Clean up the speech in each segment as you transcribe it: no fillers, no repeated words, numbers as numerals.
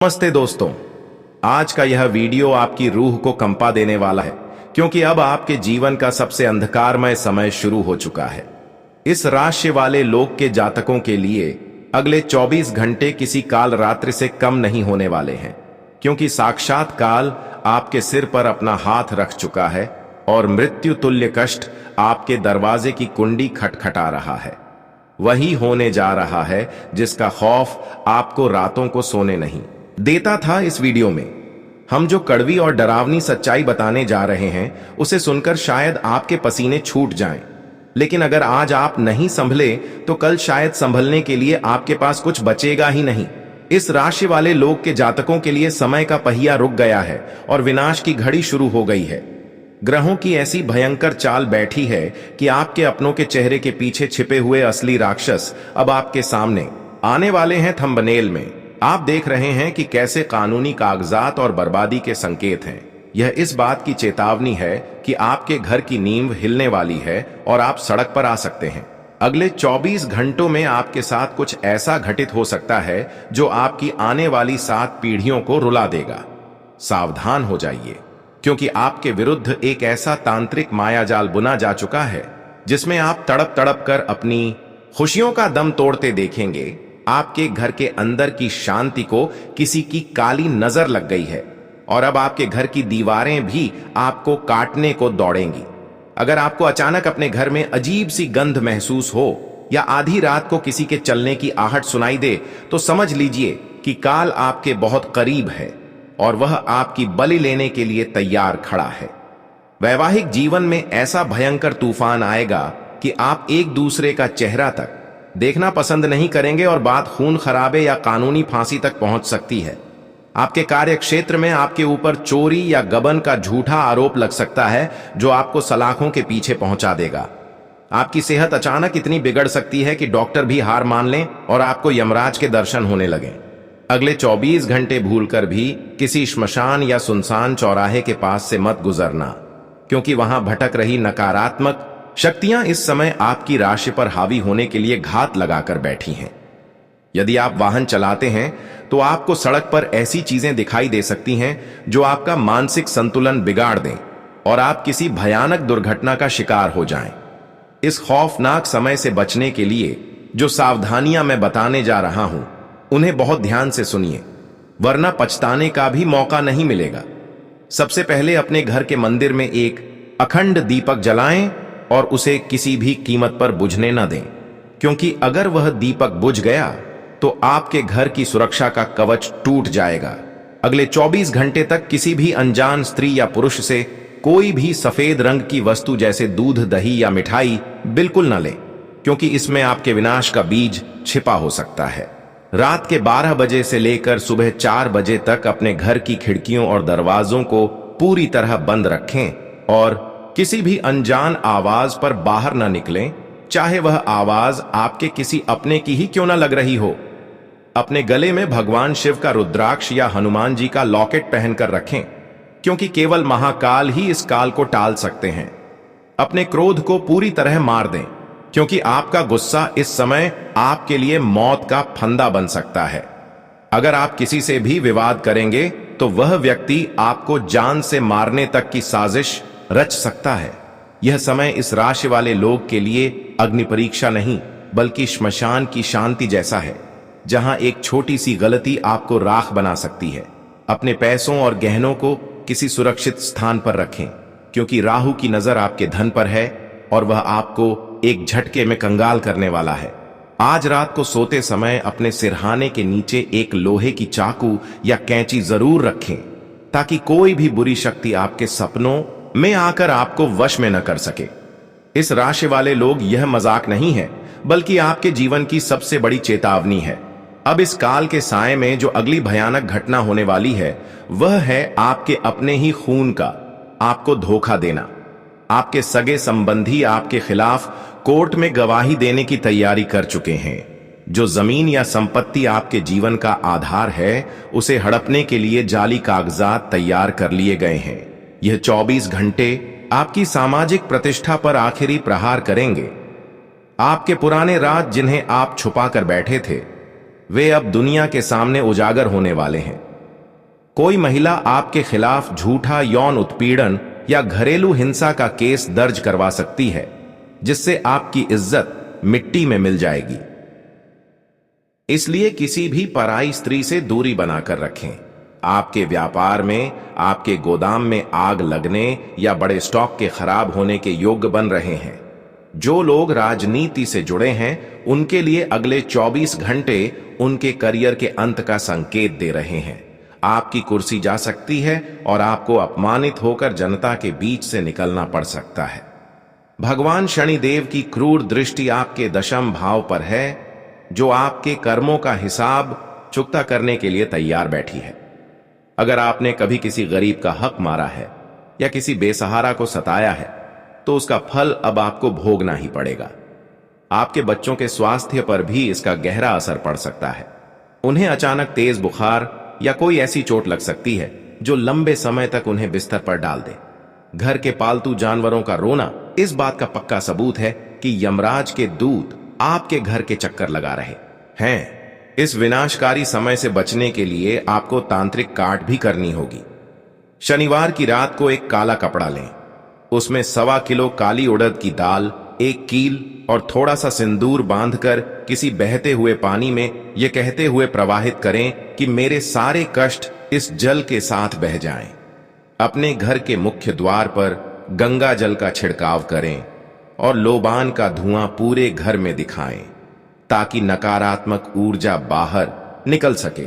नमस्ते दोस्तों। आज का यह वीडियो आपकी रूह को कंपा देने वाला है, क्योंकि अब आपके जीवन का सबसे अंधकारमय समय शुरू हो चुका है। इस राशि वाले लोग के जातकों के लिए अगले 24 घंटे किसी काल रात्रि से कम नहीं होने वाले हैं, क्योंकि साक्षात काल आपके सिर पर अपना हाथ रख चुका है और मृत्यु तुल्य कष्ट आपके दरवाजे की कुंडी खटखटा रहा है। वही होने जा रहा है जिसका खौफ आपको रातों को सोने नहीं देता था। इस वीडियो में हम जो कड़वी और डरावनी सच्चाई बताने जा रहे हैं, उसे सुनकर शायद आपके पसीने छूट जाएं। लेकिन अगर आज आप नहीं संभले तो कल शायद संभलने के लिए आपके पास कुछ बचेगा ही नहीं। इस राशि वाले लोग के जातकों के लिए समय का पहिया रुक गया है और विनाश की घड़ी शुरू हो गई है। ग्रहों की ऐसी भयंकर चाल बैठी है कि आपके अपनों के चेहरे के पीछे छिपे हुए असली राक्षस अब आपके सामने आने वाले हैं। थंबनेल में आप देख रहे हैं कि कैसे कानूनी कागजात और बर्बादी के संकेत हैं। यह इस बात की चेतावनी है कि आपके घर की नींव हिलने वाली है और आप सड़क पर आ सकते हैं। अगले 24 घंटों में आपके साथ कुछ ऐसा घटित हो सकता है जो आपकी आने वाली 7 पीढ़ियों को रुला देगा। सावधान हो जाइए, क्योंकि आपके विरुद्ध एक ऐसा तांत्रिक मायाजाल बुना जा चुका है जिसमें आप तड़प तड़प कर अपनी खुशियों का दम तोड़ते देखेंगे। आपके घर के अंदर की शांति को किसी की काली नजर लग गई है और अब आपके घर की दीवारें भी आपको काटने को दौड़ेंगी। अगर आपको अचानक अपने घर में अजीब सी गंध महसूस हो या आधी रात को किसी के चलने की आहट सुनाई दे, तो समझ लीजिए कि काल आपके बहुत करीब है और वह आपकी बलि लेने के लिए तैयार खड़ा है। वैवाहिक जीवन में ऐसा भयंकर तूफान आएगा कि आप एक दूसरे का चेहरा तक देखना पसंद नहीं करेंगे और बात खून खराबे या कानूनी फांसी तक पहुंच सकती है। आपके कार्य क्षेत्र में आपके ऊपर चोरी या गबन का झूठा आरोप लग सकता है, जो आपको सलाखों के पीछे पहुंचा देगा। आपकी सेहत अचानक इतनी बिगड़ सकती है कि डॉक्टर भी हार मान लें और आपको यमराज के दर्शन होने लगें। अगले 24 घंटे भूलकर भी किसी श्मशान या सुनसान चौराहे के पास से मत गुजरना, क्योंकि वहां भटक रही नकारात्मक शक्तियां इस समय आपकी राशि पर हावी होने के लिए घात लगाकर बैठी हैं। यदि आप वाहन चलाते हैं तो आपको सड़क पर ऐसी चीजें दिखाई दे सकती हैं जो आपका मानसिक संतुलन बिगाड़ दें और आप किसी भयानक दुर्घटना का शिकार हो जाएं। इस खौफनाक समय से बचने के लिए जो सावधानियां मैं बताने जा रहा हूं, उन्हें बहुत ध्यान से सुनिए, वरना पछताने का भी मौका नहीं मिलेगा। सबसे पहले अपने घर के मंदिर में एक अखंड दीपक जलाएं और उसे किसी भी कीमत पर बुझने न दें, क्योंकि अगर वह दीपक बुझ गया तो आपके घर की सुरक्षा का कवच टूट जाएगा। अगले 24 घंटे तक किसी भी अनजान स्त्री या पुरुष से कोई भी सफेद रंग की वस्तु जैसे दूध, दही या मिठाई बिल्कुल न लें, क्योंकि इसमें आपके विनाश का बीज छिपा हो सकता है। रात के 12 बजे से लेकर सुबह 4 बजे तक अपने घर की खिड़कियों और दरवाजों को पूरी तरह बंद रखें और किसी भी अनजान आवाज पर बाहर न निकलें, चाहे वह आवाज आपके किसी अपने की ही क्यों न लग रही हो। अपने गले में भगवान शिव का रुद्राक्ष या हनुमान जी का लॉकेट पहनकर रखें, क्योंकि केवल महाकाल ही इस काल को टाल सकते हैं। अपने क्रोध को पूरी तरह मार दें, क्योंकि आपका गुस्सा इस समय आपके लिए मौत का फंदा बन सकता है। अगर आप किसी से भी विवाद करेंगे तो वह व्यक्ति आपको जान से मारने तक की साजिश रच सकता है। यह समय इस राशि वाले लोग के लिए अग्नि परीक्षा नहीं, बल्कि श्मशान की शांति जैसा है, जहां एक छोटी सी गलती आपको राख बना सकती है। अपने पैसों और गहनों को किसी सुरक्षित स्थान पर रखें, क्योंकि राहु की नजर आपके धन पर है और वह आपको एक झटके में कंगाल करने वाला है। आज रात को सोते समय अपने सिरहाने के नीचे एक लोहे की चाकू या कैंची जरूर रखें, ताकि कोई भी बुरी शक्ति आपके सपनों में आकर आपको वश में न कर सके। इस राशि वाले लोग, यह मजाक नहीं है, बल्कि आपके जीवन की सबसे बड़ी चेतावनी है। अब इस काल के साए में जो अगली भयानक घटना होने वाली है, वह है आपके अपने ही खून का आपको धोखा देना। आपके सगे संबंधी आपके खिलाफ कोर्ट में गवाही देने की तैयारी कर चुके हैं। जो जमीन या संपत्ति आपके जीवन का आधार है, उसे हड़पने के लिए जाली कागजात तैयार कर लिए गए हैं। यह 24 घंटे आपकी सामाजिक प्रतिष्ठा पर आखिरी प्रहार करेंगे। आपके पुराने राज जिन्हें आप छुपा कर बैठे थे, वे अब दुनिया के सामने उजागर होने वाले हैं। कोई महिला आपके खिलाफ झूठा यौन उत्पीड़न या घरेलू हिंसा का केस दर्ज करवा सकती है, जिससे आपकी इज्जत मिट्टी में मिल जाएगी। इसलिए किसी भी पराई स्त्री से दूरी बनाकर रखें। आपके व्यापार में, आपके गोदाम में आग लगने या बड़े स्टॉक के खराब होने के योग्य बन रहे हैं। जो लोग राजनीति से जुड़े हैं, उनके लिए अगले 24 घंटे उनके करियर के अंत का संकेत दे रहे हैं। आपकी कुर्सी जा सकती है और आपको अपमानित होकर जनता के बीच से निकलना पड़ सकता है। भगवान शनिदेव की क्रूर दृष्टि आपके दशम भाव पर है, जो आपके कर्मों का हिसाब चुकता करने के लिए तैयार बैठी है। अगर आपने कभी किसी गरीब का हक मारा है या किसी बेसहारा को सताया है, तो उसका फल अब आपको भोगना ही पड़ेगा। आपके बच्चों के स्वास्थ्य पर भी इसका गहरा असर पड़ सकता है। उन्हें अचानक तेज बुखार या कोई ऐसी चोट लग सकती है जो लंबे समय तक उन्हें बिस्तर पर डाल दे। घर के पालतू जानवरों का रोना इस बात का पक्का सबूत है कि यमराज के दूत आपके घर के चक्कर लगा रहे हैं। इस विनाशकारी समय से बचने के लिए आपको तांत्रिक काट भी करनी होगी। शनिवार की रात को एक काला कपड़ा लें, उसमें 1.25 किलो काली उड़द की दाल, 1 कील और थोड़ा सा सिंदूर बांधकर किसी बहते हुए पानी में यह कहते हुए प्रवाहित करें कि मेरे सारे कष्ट इस जल के साथ बह जाएं। अपने घर के मुख्य द्वार पर गंगा जल का छिड़काव करें और लोबान का धुआं पूरे घर में दिखाएं, ताकि नकारात्मक ऊर्जा बाहर निकल सके।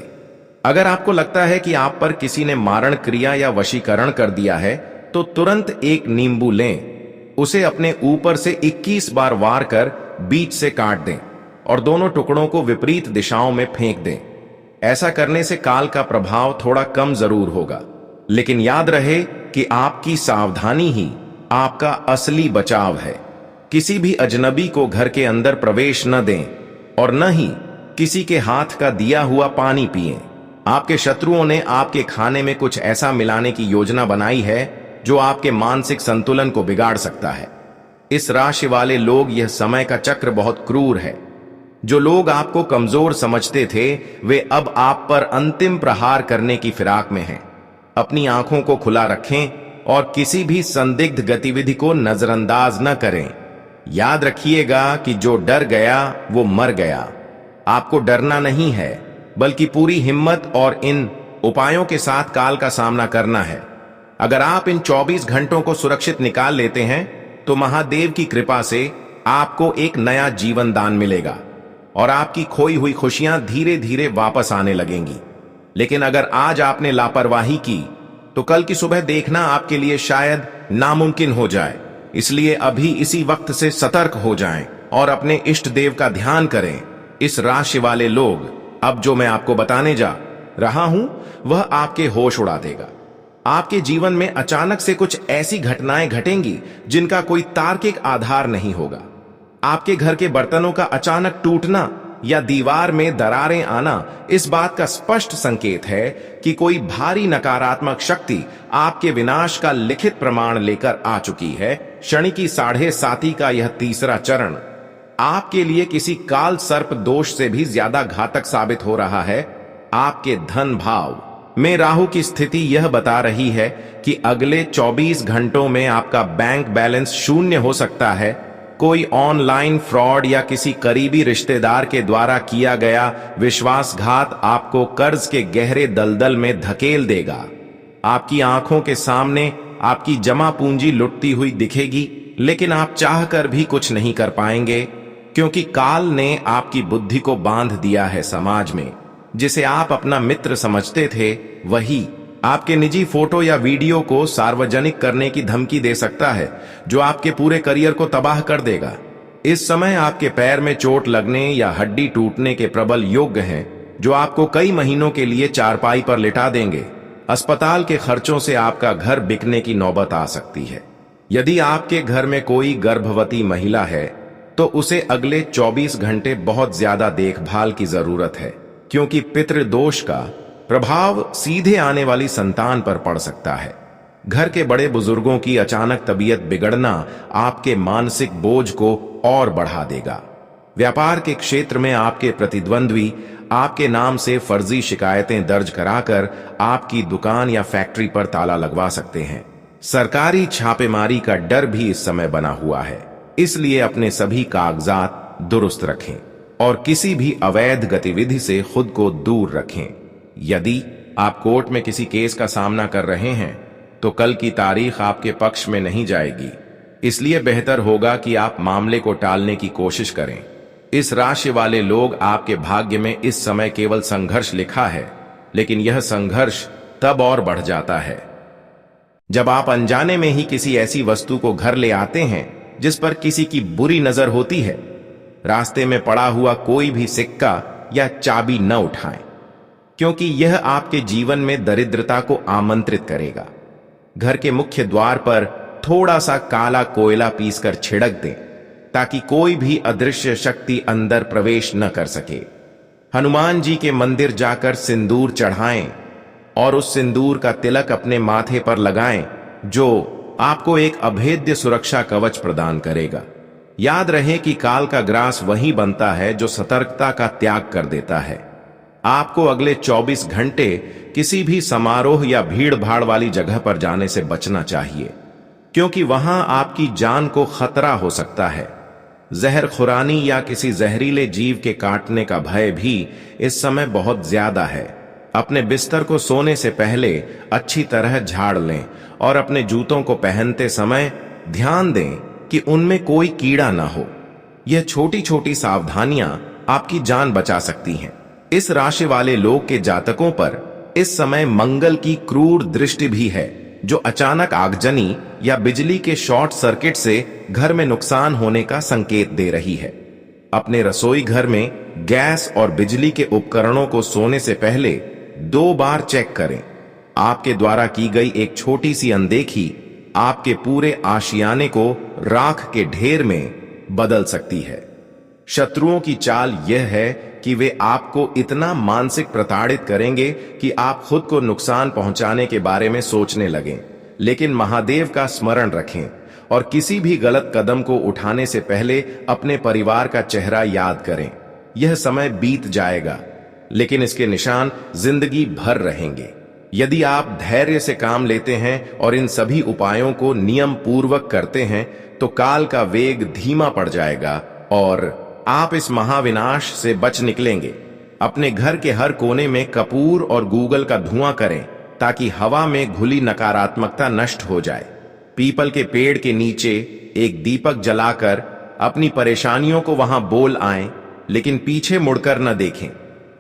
अगर आपको लगता है कि आप पर किसी ने मारण क्रिया या वशीकरण कर दिया है, तो तुरंत एक नींबू लें, उसे अपने ऊपर से 21 बार वार कर बीच से काट दें और दोनों टुकड़ों को विपरीत दिशाओं में फेंक दें। ऐसा करने से काल का प्रभाव थोड़ा कम जरूर होगा, लेकिन याद रहे कि आपकी सावधानी ही आपका असली बचाव है। किसी भी अजनबी को घर के अंदर प्रवेश न दें और न ही किसी के हाथ का दिया हुआ पानी पिएं। आपके शत्रुओं ने आपके खाने में कुछ ऐसा मिलाने की योजना बनाई है जो आपके मानसिक संतुलन को बिगाड़ सकता है। इस राशि वाले लोग, यह समय का चक्र बहुत क्रूर है। जो लोग आपको कमजोर समझते थे, वे अब आप पर अंतिम प्रहार करने की फिराक में हैं। अपनी आंखों को खुला रखें और किसी भी संदिग्ध गतिविधि को नजरअंदाज न करें। याद रखिएगा कि जो डर गया वो मर गया। आपको डरना नहीं है, बल्कि पूरी हिम्मत और इन उपायों के साथ काल का सामना करना है। अगर आप इन 24 घंटों को सुरक्षित निकाल लेते हैं, तो महादेव की कृपा से आपको एक नया जीवन दान मिलेगा और आपकी खोई हुई खुशियां धीरे धीरे वापस आने लगेंगी। लेकिन अगर आज आपने लापरवाही की, तो कल की सुबह देखना आपके लिए शायद नामुमकिन हो जाए। इसलिए अभी इसी वक्त से सतर्क हो जाएं और अपने इष्ट देव का ध्यान करें। इस राशि वाले लोग, अब जो मैं आपको बताने जा रहा हूं, वह आपके होश उड़ा देगा। आपके जीवन में अचानक से कुछ ऐसी घटनाएं घटेंगी जिनका कोई तार्किक आधार नहीं होगा। आपके घर के बर्तनों का अचानक टूटना या दीवार में दरारें आना इस बात का स्पष्ट संकेत है कि कोई भारी नकारात्मक शक्ति आपके विनाश का लिखित प्रमाण लेकर आ चुकी है। शनि की 7.5 का यह तीसरा चरण आपके लिए किसी काल सर्प दोष से भी ज्यादा घातक साबित हो रहा है। आपके धन भाव में राहु की स्थिति यह बता रही है कि अगले 24 घंटों में आपका बैंक बैलेंस शून्य हो सकता है। कोई ऑनलाइन फ्रॉड या किसी करीबी रिश्तेदार के द्वारा किया गया विश्वासघात आपको कर्ज के गहरे दलदल में धकेल देगा। आपकी आंखों के सामने आपकी जमा पूंजी लुटती हुई दिखेगी, लेकिन आप चाहकर भी कुछ नहीं कर पाएंगे, क्योंकि काल ने आपकी बुद्धि को बांध दिया है। समाज में जिसे आप अपना मित्र समझते थे, वही आपके निजी फोटो या वीडियो को सार्वजनिक करने की धमकी दे सकता है, जो आपके पूरे करियर को तबाह कर देगा। इस समय आपके पैर में चोट लगने या हड्डी टूटने के प्रबल योग्य हैं, जो आपको कई महीनों के लिए चारपाई पर लिटा देंगे। अस्पताल के खर्चों से आपका घर बिकने की नौबत आ सकती है। यदि आपके घर में कोई गर्भवती महिला है, तो उसे अगले 24 घंटे बहुत ज्यादा देखभाल की जरूरत है, क्योंकि पितृदोष का प्रभाव सीधे आने वाली संतान पर पड़ सकता है। घर के बड़े बुजुर्गों की अचानक तबीयत बिगड़ना आपके मानसिक बोझ को और बढ़ा देगा। व्यापार के क्षेत्र में आपके प्रतिद्वंद्वी आपके नाम से फर्जी शिकायतें दर्ज कराकर आपकी दुकान या फैक्ट्री पर ताला लगवा सकते हैं। सरकारी छापेमारी का डर भी इस समय बना हुआ है, इसलिए अपने सभी कागजात दुरुस्त रखें और किसी भी अवैध गतिविधि से खुद को दूर रखें। यदि आप कोर्ट में किसी केस का सामना कर रहे हैं तो कल की तारीख आपके पक्ष में नहीं जाएगी, इसलिए बेहतर होगा कि आप मामले को टालने की कोशिश करें। इस राशि वाले लोग, आपके भाग्य में इस समय केवल संघर्ष लिखा है, लेकिन यह संघर्ष तब और बढ़ जाता है जब आप अनजाने में ही किसी ऐसी वस्तु को घर ले आते हैं जिस पर किसी की बुरी नजर होती है। रास्ते में पड़ा हुआ कोई भी सिक्का या चाबी न उठाएं, क्योंकि यह आपके जीवन में दरिद्रता को आमंत्रित करेगा। घर के मुख्य द्वार पर थोड़ा सा काला कोयला पीसकर छिड़क दें ताकि कोई भी अदृश्य शक्ति अंदर प्रवेश न कर सके। हनुमान जी के मंदिर जाकर सिंदूर चढ़ाएं और उस सिंदूर का तिलक अपने माथे पर लगाएं, जो आपको एक अभेद्य सुरक्षा कवच प्रदान करेगा। याद रहे कि काल का ग्रास वही बनता है जो सतर्कता का त्याग कर देता है। आपको अगले 24 घंटे किसी भी समारोह या भीड़ भाड़ वाली जगह पर जाने से बचना चाहिए, क्योंकि वहां आपकी जान को खतरा हो सकता है। जहर खुरानी या किसी जहरीले जीव के काटने का भय भी इस समय बहुत ज्यादा है। अपने बिस्तर को सोने से पहले अच्छी तरह झाड़ लें और अपने जूतों को पहनते समय ध्यान दें कि उनमें कोई कीड़ा ना हो। यह छोटी छोटी सावधानियां आपकी जान बचा सकती हैं। इस राशि वाले लोग के जातकों पर इस समय मंगल की क्रूर दृष्टि भी है, जो अचानक आगजनी या बिजली के शॉर्ट सर्किट से घर में नुकसान होने का संकेत दे रही है। अपने रसोई घर में गैस और बिजली के उपकरणों को सोने से पहले 2 बार चेक करें। आपके द्वारा की गई एक छोटी सी अनदेखी आपके पूरे आशियाने को राख के ढेर में बदल सकती है। शत्रुओं की चाल यह है कि वे आपको इतना मानसिक प्रताड़ित करेंगे कि आप खुद को नुकसान पहुंचाने के बारे में सोचने लगें। लेकिन महादेव का स्मरण रखें और किसी भी गलत कदम को उठाने से पहले अपने परिवार का चेहरा याद करें। यह समय बीत जाएगा, लेकिन इसके निशान जिंदगी भर रहेंगे। यदि आप धैर्य से काम लेते हैं और इन सभी उपायों को नियम पूर्वक करते हैं तो काल का वेग धीमा पड़ जाएगा और आप इस महाविनाश से बच निकलेंगे। अपने घर के हर कोने में कपूर और गूगल का धुआं करें ताकि हवा में घुली नकारात्मकता नष्ट हो जाए। पीपल के पेड़ के नीचे एक दीपक जलाकर अपनी परेशानियों को वहां बोल आएं, लेकिन पीछे मुड़कर न देखें।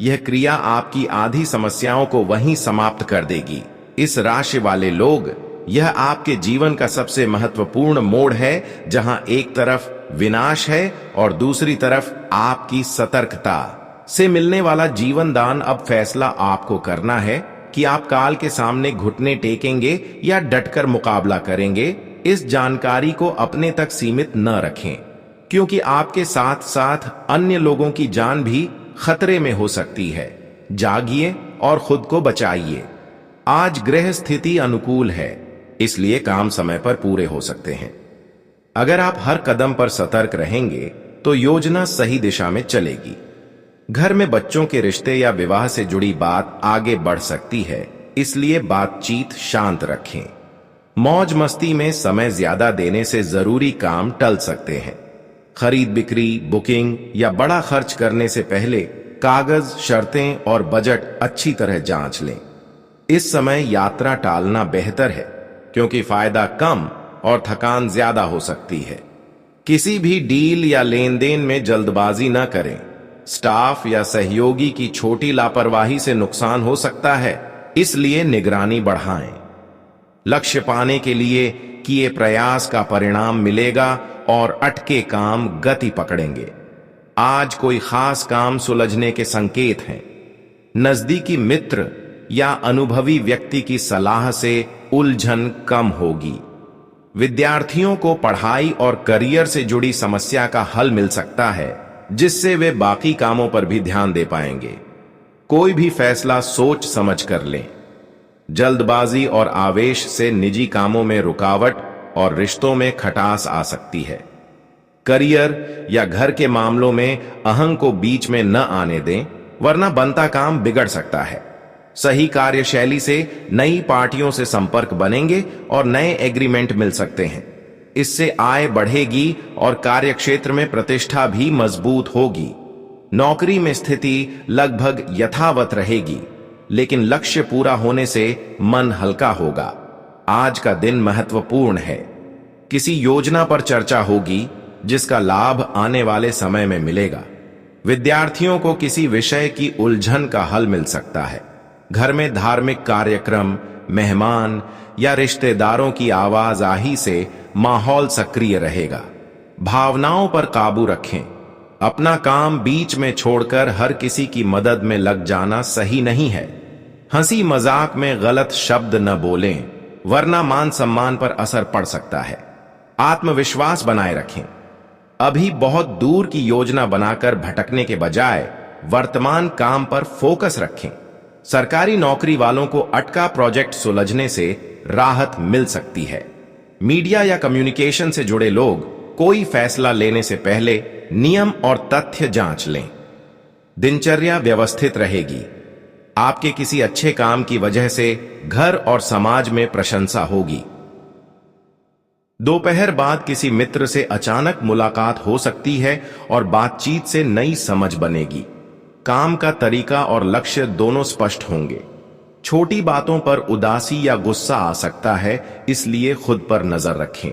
यह क्रिया आपकी आधी समस्याओं को वहीं समाप्त कर देगी। इस राशि वाले लोग, यह आपके जीवन का सबसे महत्वपूर्ण मोड़ है, जहां एक तरफ विनाश है और दूसरी तरफ आपकी सतर्कता से मिलने वाला जीवन दान। अब फैसला आपको करना है कि आप काल के सामने घुटने टेकेंगे या डटकर मुकाबला करेंगे। इस जानकारी को अपने तक सीमित न रखें, क्योंकि आपके साथ साथ अन्य लोगों की जान भी खतरे में हो सकती है। जागिए और खुद को बचाइए। आज ग्रह स्थिति अनुकूल है, इसलिए काम समय पर पूरे हो सकते हैं। अगर आप हर कदम पर सतर्क रहेंगे तो योजना सही दिशा में चलेगी। घर में बच्चों के रिश्ते या विवाह से जुड़ी बात आगे बढ़ सकती है, इसलिए बातचीत शांत रखें। मौज मस्ती में समय ज्यादा देने से जरूरी काम टल सकते हैं। खरीद बिक्री, बुकिंग या बड़ा खर्च करने से पहले कागज, शर्तें और बजट अच्छी तरह जांच लें। इस समय यात्रा टालना बेहतर है, क्योंकि फायदा कम और थकान ज्यादा हो सकती है। किसी भी डील या लेन देन में जल्दबाजी न करें। स्टाफ या सहयोगी की छोटी लापरवाही से नुकसान हो सकता है, इसलिए निगरानी बढ़ाएं। लक्ष्य पाने के लिए किए प्रयास का परिणाम मिलेगा और अटके काम गति पकड़ेंगे। आज कोई खास काम सुलझने के संकेत हैं। नजदीकी मित्र या अनुभवी व्यक्ति की सलाह से उलझन कम होगी। विद्यार्थियों को पढ़ाई और करियर से जुड़ी समस्या का हल मिल सकता है, जिससे वे बाकी कामों पर भी ध्यान दे पाएंगे। कोई भी फैसला सोच समझ कर लें। जल्दबाजी और आवेश से निजी कामों में रुकावट और रिश्तों में खटास आ सकती है। करियर या घर के मामलों में अहंग को बीच में न आने दें, वरना बनता काम बिगड़ सकता है। सही कार्यशैली से नई पार्टियों से संपर्क बनेंगे और नए एग्रीमेंट मिल सकते हैं। इससे आय बढ़ेगी और कार्यक्षेत्र में प्रतिष्ठा भी मजबूत होगी। नौकरी में स्थिति लगभग यथावत रहेगी, लेकिन लक्ष्य पूरा होने से मन हल्का होगा। आज का दिन महत्वपूर्ण है। किसी योजना पर चर्चा होगी जिसका लाभ आने वाले समय में मिलेगा। विद्यार्थियों को किसी विषय की उलझन का हल मिल सकता है। घर में धार्मिक कार्यक्रम, मेहमान या रिश्तेदारों की आवाजाही से माहौल सक्रिय रहेगा। भावनाओं पर काबू रखें। अपना काम बीच में छोड़कर हर किसी की मदद में लग जाना सही नहीं है। हंसी मजाक में गलत शब्द न बोलें, वरना मान सम्मान पर असर पड़ सकता है। आत्मविश्वास बनाए रखें। अभी बहुत दूर की योजना बनाकर भटकने के बजाय वर्तमान काम पर फोकस रखें। सरकारी नौकरी वालों को अटका प्रोजेक्ट सुलझने से राहत मिल सकती है। मीडिया या कम्युनिकेशन से जुड़े लोग कोई फैसला लेने से पहले नियम और तथ्य जांच लें। दिनचर्या व्यवस्थित रहेगी। आपके किसी अच्छे काम की वजह से घर और समाज में प्रशंसा होगी। दोपहर बाद किसी मित्र से अचानक मुलाकात हो सकती है और बातचीत से नई समझ बनेगी। काम का तरीका और लक्ष्य दोनों स्पष्ट होंगे। छोटी बातों पर उदासी या गुस्सा आ सकता है, इसलिए खुद पर नजर रखें।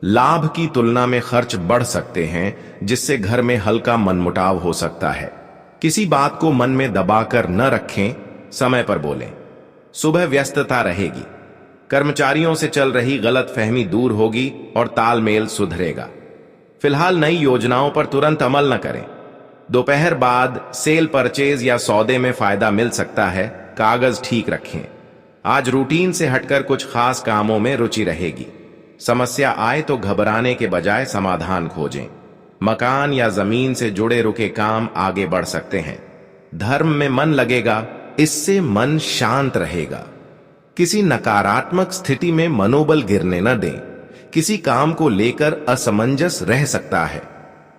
लाभ की तुलना में खर्च बढ़ सकते हैं, जिससे घर में हल्का मनमुटाव हो सकता है। किसी बात को मन में दबाकर न रखें, समय पर बोलें। सुबह व्यस्तता रहेगी। कर्मचारियों से चल रही गलतफहमी दूर होगी और तालमेल सुधरेगा। फिलहाल नई योजनाओं पर तुरंत अमल न करें। दोपहर बाद सेल परचेज या सौदे में फायदा मिल सकता है, कागज ठीक रखें। आज रूटीन से हटकर कुछ खास कामों में रुचि रहेगी। समस्या आए तो घबराने के बजाय समाधान खोजें। मकान या जमीन से जुड़े रुके काम आगे बढ़ सकते हैं। धर्म में मन लगेगा, इससे मन शांत रहेगा। किसी नकारात्मक स्थिति में मनोबल गिरने न दें। किसी काम को लेकर असमंजस रह सकता है।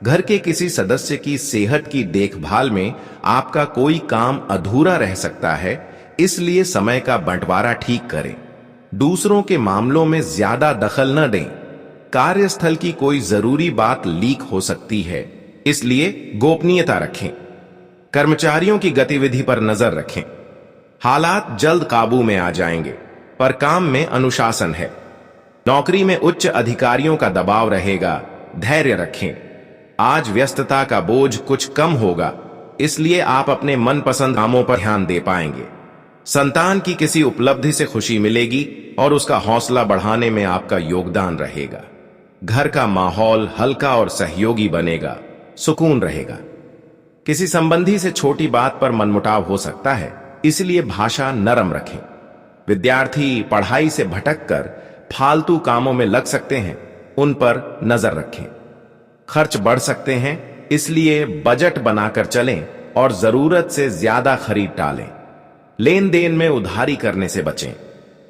घर के किसी सदस्य की सेहत की देखभाल में आपका कोई काम अधूरा रह सकता है, इसलिए समय का बंटवारा ठीक करें। दूसरों के मामलों में ज्यादा दखल न दें। कार्यस्थल की कोई जरूरी बात लीक हो सकती है, इसलिए गोपनीयता रखें। कर्मचारियों की गतिविधि पर नजर रखें। हालात जल्द काबू में आ जाएंगे, पर काम में अनुशासन है। नौकरी में उच्च अधिकारियों का दबाव रहेगा, धैर्य रखें। आज व्यस्तता का बोझ कुछ कम होगा, इसलिए आप अपने मनपसंद कामों पर ध्यान दे पाएंगे। संतान की किसी उपलब्धि से खुशी मिलेगी और उसका हौसला बढ़ाने में आपका योगदान रहेगा। घर का माहौल हल्का और सहयोगी बनेगा, सुकून रहेगा। किसी संबंधी से छोटी बात पर मनमुटाव हो सकता है, इसलिए भाषा नरम रखें। विद्यार्थी पढ़ाई से भटककर फालतू कामों में लग सकते हैं, उन पर नजर रखें। खर्च बढ़ सकते हैं, इसलिए बजट बनाकर चलें और जरूरत से ज्यादा खरीद टालें। लेन देन में उधारी करने से बचें।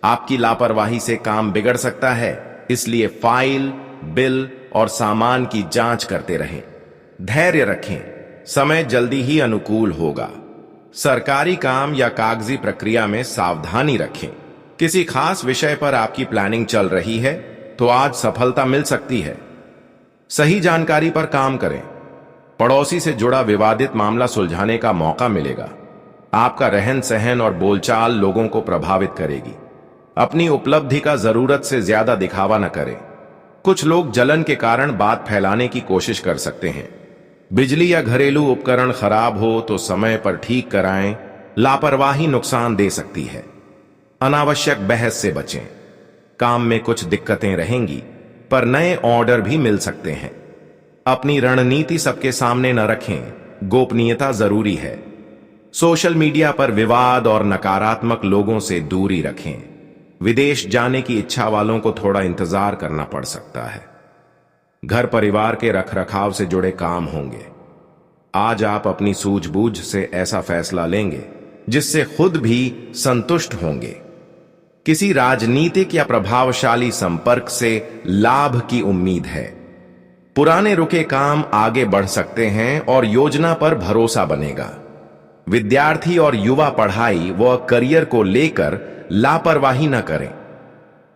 आपकी लापरवाही से काम बिगड़ सकता है, इसलिए फाइल, बिल और सामान की जांच करते रहें। धैर्य रखें, समय जल्दी ही अनुकूल होगा। सरकारी काम या कागजी प्रक्रिया में सावधानी रखें। किसी खास विषय पर आपकी प्लानिंग चल रही है तो आज सफलता मिल सकती है। सही जानकारी पर काम करें। पड़ोसी से जुड़ा विवादित मामला सुलझाने का मौका मिलेगा। आपका रहन सहन और बोलचाल लोगों को प्रभावित करेगी। अपनी उपलब्धि का जरूरत से ज्यादा दिखावा न करें। कुछ लोग जलन के कारण बात फैलाने की कोशिश कर सकते हैं। बिजली या घरेलू उपकरण खराब हो तो समय पर ठीक कराएं। लापरवाही नुकसान दे सकती है। अनावश्यक बहस से बचें। काम में कुछ दिक्कतें रहेंगी, पर नए ऑर्डर भी मिल सकते हैं। अपनी रणनीति सबके सामने न रखें, गोपनीयता जरूरी है। सोशल मीडिया पर विवाद और नकारात्मक लोगों से दूरी रखें। विदेश जाने की इच्छा वालों को थोड़ा इंतजार करना पड़ सकता है। घर परिवार के रखरखाव से जुड़े काम होंगे। आज आप अपनी सूझबूझ से ऐसा फैसला लेंगे जिससे खुद भी संतुष्ट होंगे। किसी राजनीतिक या प्रभावशाली संपर्क से लाभ की उम्मीद है। पुराने रुके काम आगे बढ़ सकते हैं और योजना पर भरोसा बनेगा। विद्यार्थी और युवा पढ़ाई व करियर को लेकर लापरवाही न करें।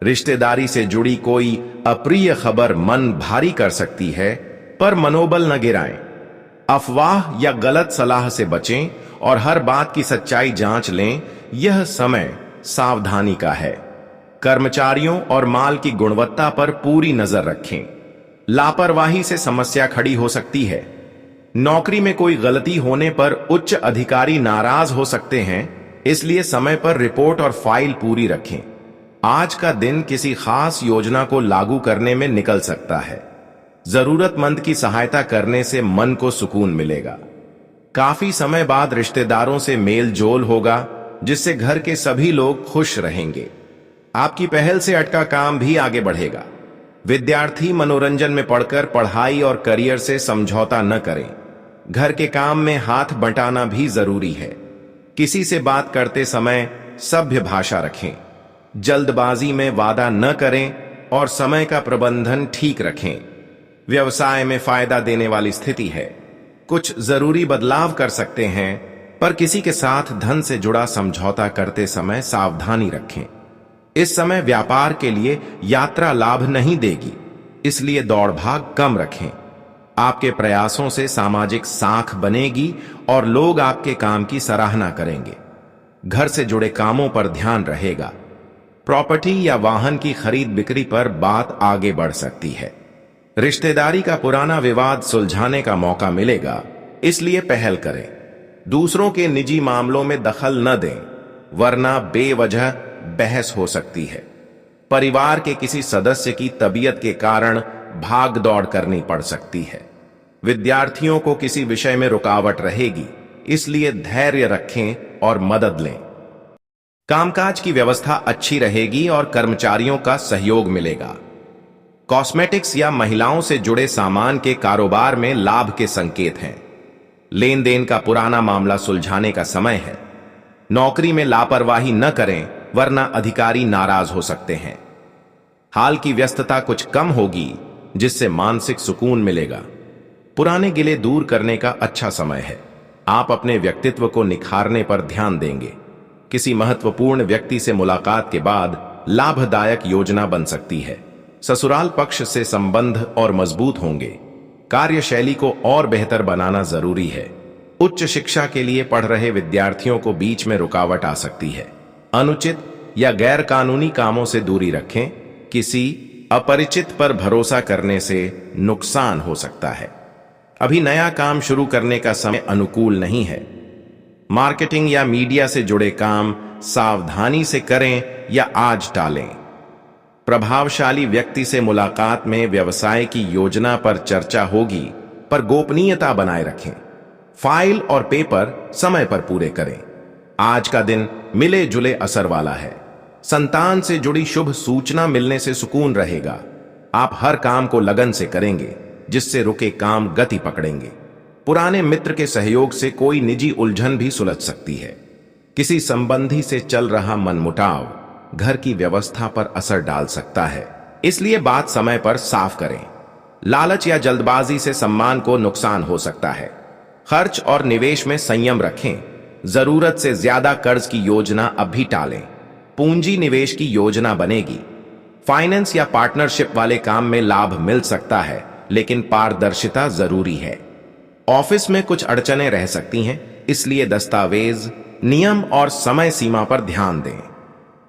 रिश्तेदारी से जुड़ी कोई अप्रिय खबर मन भारी कर सकती है, पर मनोबल न गिराएं। अफवाह या गलत सलाह से बचें और हर बात की सच्चाई जांच लें। यह समय सावधानी का है। कर्मचारियों और माल की गुणवत्ता पर पूरी नजर रखें। लापरवाही से समस्या खड़ी हो सकती है। नौकरी में कोई गलती होने पर उच्च अधिकारी नाराज हो सकते हैं, इसलिए समय पर रिपोर्ट और फाइल पूरी रखें। आज का दिन किसी खास योजना को लागू करने में निकल सकता है। जरूरतमंद की सहायता करने से मन को सुकून मिलेगा। काफी समय बाद रिश्तेदारों से मेल जोल होगा, जिससे घर के सभी लोग खुश रहेंगे। आपकी पहल से अटका काम भी आगे बढ़ेगा। विद्यार्थी मनोरंजन में पढ़कर पढ़ाई और करियर से समझौता न करें। घर के काम में हाथ बंटाना भी जरूरी है। किसी से बात करते समय सभ्य भाषा रखें। जल्दबाजी में वादा न करें और समय का प्रबंधन ठीक रखें। व्यवसाय में फायदा देने वाली स्थिति है। कुछ जरूरी बदलाव कर सकते हैं, पर किसी के साथ धन से जुड़ा समझौता करते समय सावधानी रखें। इस समय व्यापार के लिए यात्रा लाभ नहीं देगी, इसलिए दौड़ भाग कम रखें। आपके प्रयासों से सामाजिक साख बनेगी और लोग आपके काम की सराहना करेंगे। घर से जुड़े कामों पर ध्यान रहेगा। प्रॉपर्टी या वाहन की खरीद बिक्री पर बात आगे बढ़ सकती है। रिश्तेदारी का पुराना विवाद सुलझाने का मौका मिलेगा, इसलिए पहल करें। दूसरों के निजी मामलों में दखल न दें, वरना बेवजह बहस हो सकती है। परिवार के किसी सदस्य की तबीयत के कारण भाग दौड़ करनी पड़ सकती है। विद्यार्थियों को किसी विषय में रुकावट रहेगी, इसलिए धैर्य रखें और मदद लें। कामकाज की व्यवस्था अच्छी रहेगी और कर्मचारियों का सहयोग मिलेगा। कॉस्मेटिक्स या महिलाओं से जुड़े सामान के कारोबार में लाभ के संकेत हैं। लेन देन का पुराना मामला सुलझाने का समय है। नौकरी में लापरवाही न करें, वरना अधिकारी नाराज हो सकते हैं। हाल की व्यस्तता कुछ कम होगी, जिससे मानसिक सुकून मिलेगा। पुराने गिले दूर करने का अच्छा समय है। आप अपने व्यक्तित्व को निखारने पर ध्यान देंगे। किसी महत्वपूर्ण व्यक्ति से मुलाकात के बाद लाभदायक योजना बन सकती है। ससुराल पक्ष से संबंध और मजबूत होंगे। कार्यशैली को और बेहतर बनाना जरूरी है। उच्च शिक्षा के लिए पढ़ रहे विद्यार्थियों को बीच में रुकावट आ सकती है। अनुचित या गैर कानूनी कामों से दूरी रखें। किसी अपरिचित पर भरोसा करने से नुकसान हो सकता है। अभी नया काम शुरू करने का समय अनुकूल नहीं है। मार्केटिंग या मीडिया से जुड़े काम सावधानी से करें या आज टालें। प्रभावशाली व्यक्ति से मुलाकात में व्यवसाय की योजना पर चर्चा होगी, पर गोपनीयता बनाए रखें। फाइल और पेपर समय पर पूरे करें। आज का दिन मिले जुले असर वाला है। संतान से जुड़ी शुभ सूचना मिलने से सुकून रहेगा। आप हर काम को लगन से करेंगे, जिससे रुके काम गति पकड़ेंगे। पुराने मित्र के सहयोग से कोई निजी उलझन भी सुलझ सकती है। किसी संबंधी से चल रहा मनमुटाव घर की व्यवस्था पर असर डाल सकता है, इसलिए बात समय पर साफ करें। लालच या जल्दबाजी से सम्मान को नुकसान हो सकता है। खर्च और निवेश में संयम रखें। जरूरत से ज्यादा कर्ज की योजना अब भी टालें। पूंजी निवेश की योजना बनेगी। फाइनेंस या पार्टनरशिप वाले काम में लाभ मिल सकता है, लेकिन पारदर्शिता जरूरी है। ऑफिस में कुछ अड़चनें रह सकती हैं, इसलिए दस्तावेज, नियम और समय सीमा पर ध्यान दें।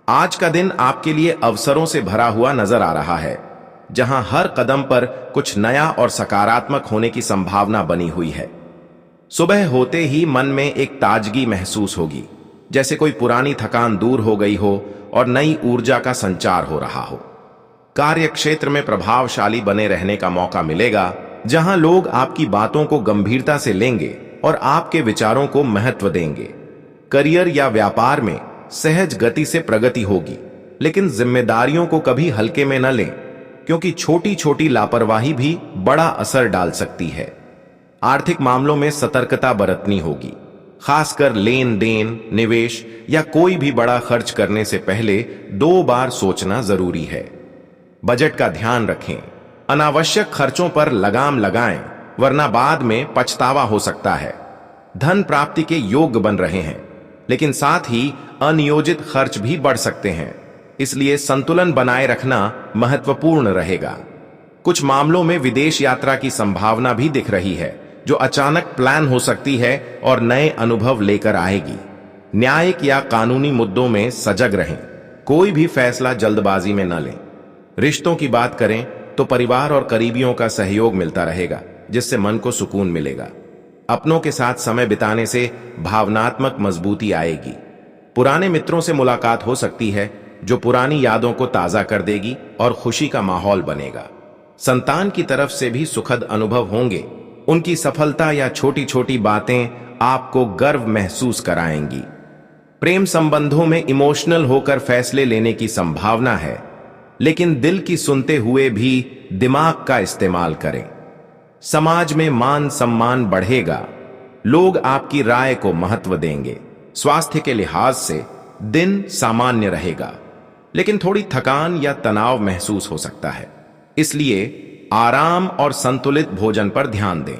आज का दिन आपके लिए अवसरों से भरा हुआ नजर आ रहा है, जहां हर कदम पर कुछ नया और सकारात्मक होने की संभावना बनी हुई है। सुबह होते ही मन में एक ताजगी महसूस होगी, जैसे कोई पुरानी थकान दूर हो गई हो और नई ऊर्जा का संचार हो रहा हो। कार्य क्षेत्र में प्रभावशाली बने रहने का मौका मिलेगा, जहां लोग आपकी बातों को गंभीरता से लेंगे और आपके विचारों को महत्व देंगे। करियर या व्यापार में सहज गति से प्रगति होगी, लेकिन जिम्मेदारियों को कभी हल्के में न लें, क्योंकि छोटी छोटी लापरवाही भी बड़ा असर डाल सकती है। आर्थिक मामलों में सतर्कता बरतनी होगी, खासकर लेन देन, निवेश या कोई भी बड़ा खर्च करने से पहले 2 बार सोचना जरूरी है। बजट का ध्यान रखें। अनावश्यक खर्चों पर लगाम लगाएं, वरना बाद में पछतावा हो सकता है। धन प्राप्ति के योग्य बन रहे हैं, लेकिन साथ ही अनियोजित खर्च भी बढ़ सकते हैं, इसलिए संतुलन बनाए रखना महत्वपूर्ण रहेगा। कुछ मामलों में विदेश यात्रा की संभावना भी दिख रही है, जो अचानक प्लान हो सकती है और नए अनुभव लेकर आएगी। न्यायिक या कानूनी मुद्दों में सजग रहें, कोई भी फैसला जल्दबाजी में न लें। रिश्तों की बात करें तो परिवार और करीबियों का सहयोग मिलता रहेगा, जिससे मन को सुकून मिलेगा। अपनों के साथ समय बिताने से भावनात्मक मजबूती आएगी। पुराने मित्रों से मुलाकात हो सकती है, जो पुरानी यादों को ताजा कर देगी और खुशी का माहौल बनेगा। संतान की तरफ से भी सुखद अनुभव होंगे। उनकी सफलता या छोटी छोटी बातें आपको गर्व महसूस कराएंगी। प्रेम संबंधों में इमोशनल होकर फैसले लेने की संभावना है, लेकिन दिल की सुनते हुए भी दिमाग का इस्तेमाल करें। समाज में मान सम्मान बढ़ेगा, लोग आपकी राय को महत्व देंगे। स्वास्थ्य के लिहाज से दिन सामान्य रहेगा, लेकिन थोड़ी थकान या तनाव महसूस हो सकता है, इसलिए आराम और संतुलित भोजन पर ध्यान दें।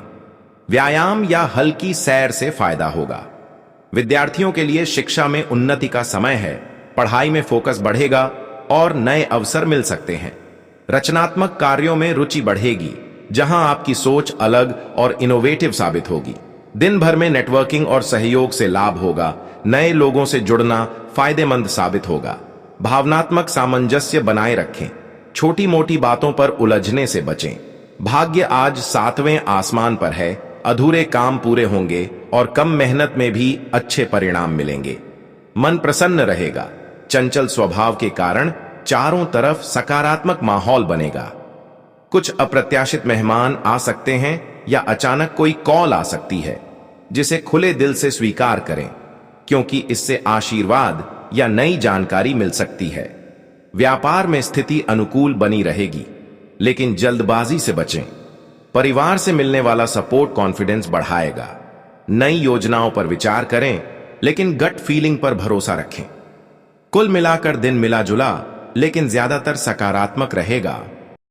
व्यायाम या हल्की सैर से फायदा होगा। विद्यार्थियों के लिए शिक्षा में उन्नति का समय है, पढ़ाई में फोकस बढ़ेगा और नए अवसर मिल सकते हैं। रचनात्मक कार्यों में रुचि बढ़ेगी, जहां आपकी सोच अलग और इनोवेटिव साबित होगी। दिन भर में नेटवर्किंग और सहयोग से लाभ होगा। नए लोगों से जुड़ना फायदेमंद साबित होगा। भावनात्मक सामंजस्य बनाए रखें, छोटी मोटी बातों पर उलझने से बचें। भाग्य आज 7वें आसमान पर है, अधूरे काम पूरे होंगे और कम मेहनत में भी अच्छे परिणाम मिलेंगे। मन प्रसन्न रहेगा। चंचल स्वभाव के कारण चारों तरफ सकारात्मक माहौल बनेगा। कुछ अप्रत्याशित मेहमान आ सकते हैं या अचानक कोई कॉल आ सकती है, जिसे खुले दिल से स्वीकार करें, क्योंकि इससे आशीर्वाद या नई जानकारी मिल सकती है। व्यापार में स्थिति अनुकूल बनी रहेगी, लेकिन जल्दबाजी से बचें। परिवार से मिलने वाला सपोर्ट कॉन्फिडेंस बढ़ाएगा। नई योजनाओं पर विचार करें, लेकिन गट फीलिंग पर भरोसा रखें। कुल मिलाकर दिन मिला जुला, लेकिन ज्यादातर सकारात्मक रहेगा।